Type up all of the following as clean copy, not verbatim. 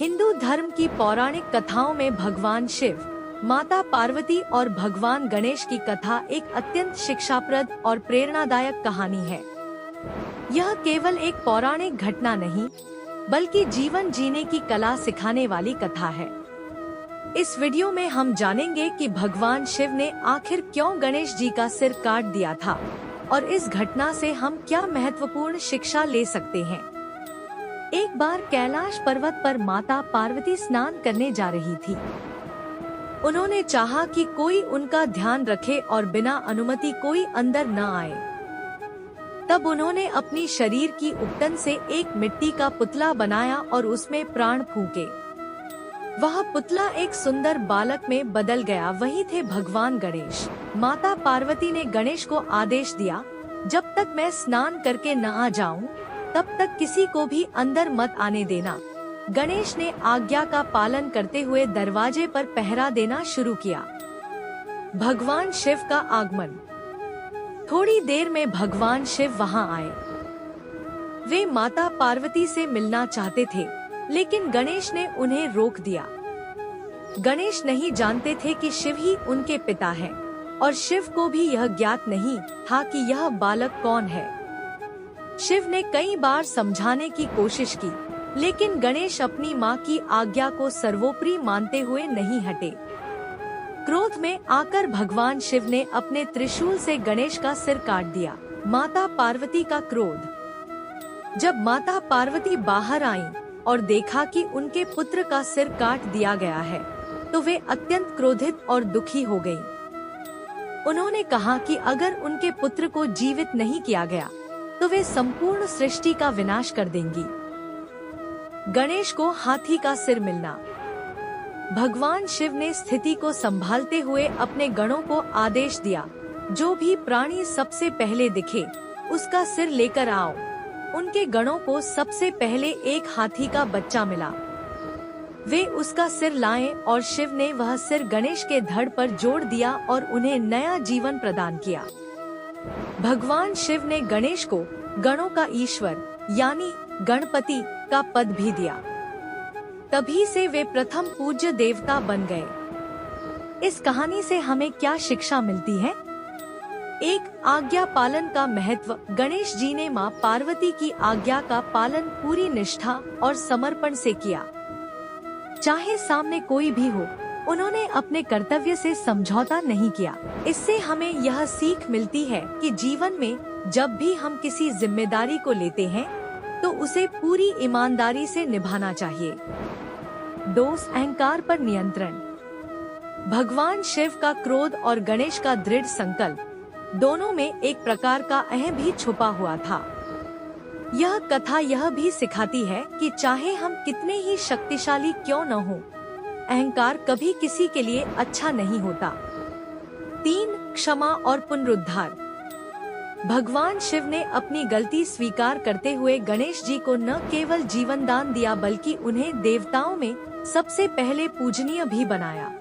हिंदू धर्म की पौराणिक कथाओं में भगवान शिव, माता पार्वती और भगवान गणेश की कथा एक अत्यंत शिक्षाप्रद और प्रेरणादायक कहानी है। यह केवल एक पौराणिक घटना नहीं, बल्कि जीवन जीने की कला सिखाने वाली कथा है। इस वीडियो में हम जानेंगे कि भगवान शिव ने आखिर क्यों गणेश जी का सिर काट दिया था और इस घटना से हम क्या महत्वपूर्ण शिक्षा ले सकते हैं। एक बार कैलाश पर्वत पर माता पार्वती स्नान करने जा रही थी। उन्होंने चाहा कि कोई उनका ध्यान रखे और बिना अनुमति कोई अंदर न आए। तब उन्होंने अपनी शरीर की उपटन से एक मिट्टी का पुतला बनाया और उसमें प्राण फूंके। वह पुतला एक सुंदर बालक में बदल गया। वही थे भगवान गणेश। माता पार्वती ने गणेश को आदेश दिया, जब तक मैं स्नान करके न आ जाऊं, तब तक किसी को भी अंदर मत आने देना। गणेश ने आज्ञा का पालन करते हुए दरवाजे पर पहरा देना शुरू किया। भगवान शिव का आगमन। थोड़ी देर में भगवान शिव वहां आए। वे माता पार्वती से मिलना चाहते थे, लेकिन गणेश ने उन्हें रोक दिया। गणेश नहीं जानते थे कि शिव ही उनके पिता हैं, और शिव को भी यह ज्ञात नहीं था कि यह बालक कौन है। शिव ने कई बार समझाने की कोशिश की, लेकिन गणेश अपनी मां की आज्ञा को सर्वोपरि मानते हुए नहीं हटे। क्रोध में आकर भगवान शिव ने अपने त्रिशूल से गणेश का सिर काट दिया। माता पार्वती का क्रोध। जब माता पार्वती बाहर आईं और देखा कि उनके पुत्र का सिर काट दिया गया है, तो वे अत्यंत क्रोधित और दुखी हो गईं। उन्होंने कहा कि अगर उनके पुत्र को जीवित नहीं किया गया, तो वे संपूर्ण सृष्टि का विनाश कर देंगी। गणेश को हाथी का सिर मिलना। भगवान शिव ने स्थिति को संभालते हुए अपने गणों को आदेश दिया, जो भी प्राणी सबसे पहले दिखे, उसका सिर लेकर आओ। उनके गणों को सबसे पहले एक हाथी का बच्चा मिला। वे उसका सिर लाए और शिव ने वह सिर गणेश के धड़ पर जोड़ दिया और उन्हें नया जीवन प्रदान किया। भगवान शिव ने गणेश को गणों का ईश्वर यानी गणपति का पद भी दिया। तभी से वे प्रथम पूज्य देवता बन गए। इस कहानी से हमें क्या शिक्षा मिलती है? एक, आज्ञा पालन का महत्व। गणेश जी ने मां पार्वती की आज्ञा का पालन पूरी निष्ठा और समर्पण से किया। चाहे सामने कोई भी हो, उन्होंने अपने कर्तव्य से समझौता नहीं किया। इससे हमें यह सीख मिलती है कि जीवन में जब भी हम किसी जिम्मेदारी को लेते हैं, तो उसे पूरी ईमानदारी से निभाना चाहिए। दोष, अहंकार पर नियंत्रण। भगवान शिव का क्रोध और गणेश का दृढ़ संकल्प, दोनों में एक प्रकार का अहं भी छुपा हुआ था। यह कथा यह भी सिखाती है कि चाहे हम कितने ही शक्तिशाली क्यों न हो, अहंकार कभी किसी के लिए अच्छा नहीं होता। 3, क्षमा और पुनरुद्धार। भगवान शिव ने अपनी गलती स्वीकार करते हुए गणेश जी को न केवल जीवन दान दिया, बल्कि उन्हें देवताओं में सबसे पहले पूजनीय भी बनाया।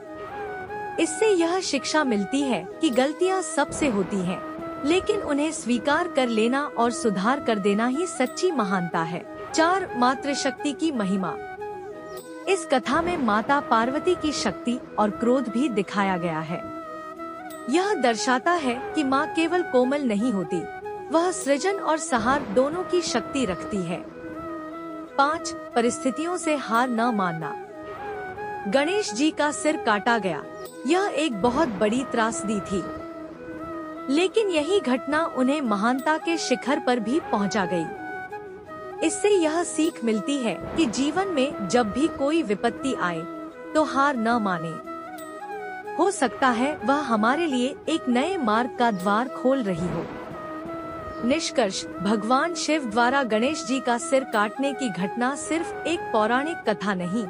इससे यह शिक्षा मिलती है कि गलतियां सबसे होती हैं, लेकिन उन्हें स्वीकार कर लेना और सुधार कर देना ही सच्ची महानता है। 4, मातृशक्ति की महिमा। इस कथा में माता पार्वती की शक्ति और क्रोध भी दिखाया गया है। यह दर्शाता है कि माँ केवल कोमल नहीं होती, वह सृजन और संहार दोनों की शक्ति रखती है। 5, परिस्थितियों से हार न मानना। गणेश जी का सिर काटा गया, यह एक बहुत बड़ी त्रासदी थी, लेकिन यही घटना उन्हें महानता के शिखर पर भी पहुंचा गई। इससे यह सीख मिलती है कि जीवन में जब भी कोई विपत्ति आए, तो हार न माने। हो सकता है वह हमारे लिए एक नए मार्ग का द्वार खोल रही हो। निष्कर्ष, भगवान शिव द्वारा गणेश जी का सिर काटने की घटना सिर्फ एक पौराणिक कथा नहीं,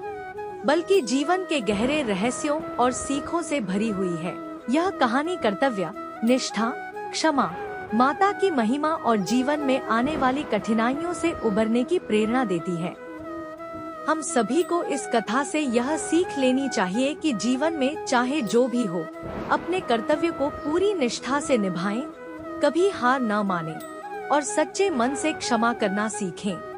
बल्कि जीवन के गहरे रहस्यों और सीखों से भरी हुई है। यह कहानी कर्तव्य, निष्ठा, क्षमा, माता की महिमा और जीवन में आने वाली कठिनाइयों से उबरने की प्रेरणा देती है। हम सभी को इस कथा से यह सीख लेनी चाहिए कि जीवन में चाहे जो भी हो, अपने कर्तव्य को पूरी निष्ठा से निभाएं, कभी हार न मानें और सच्चे मन से क्षमा करना सीखें।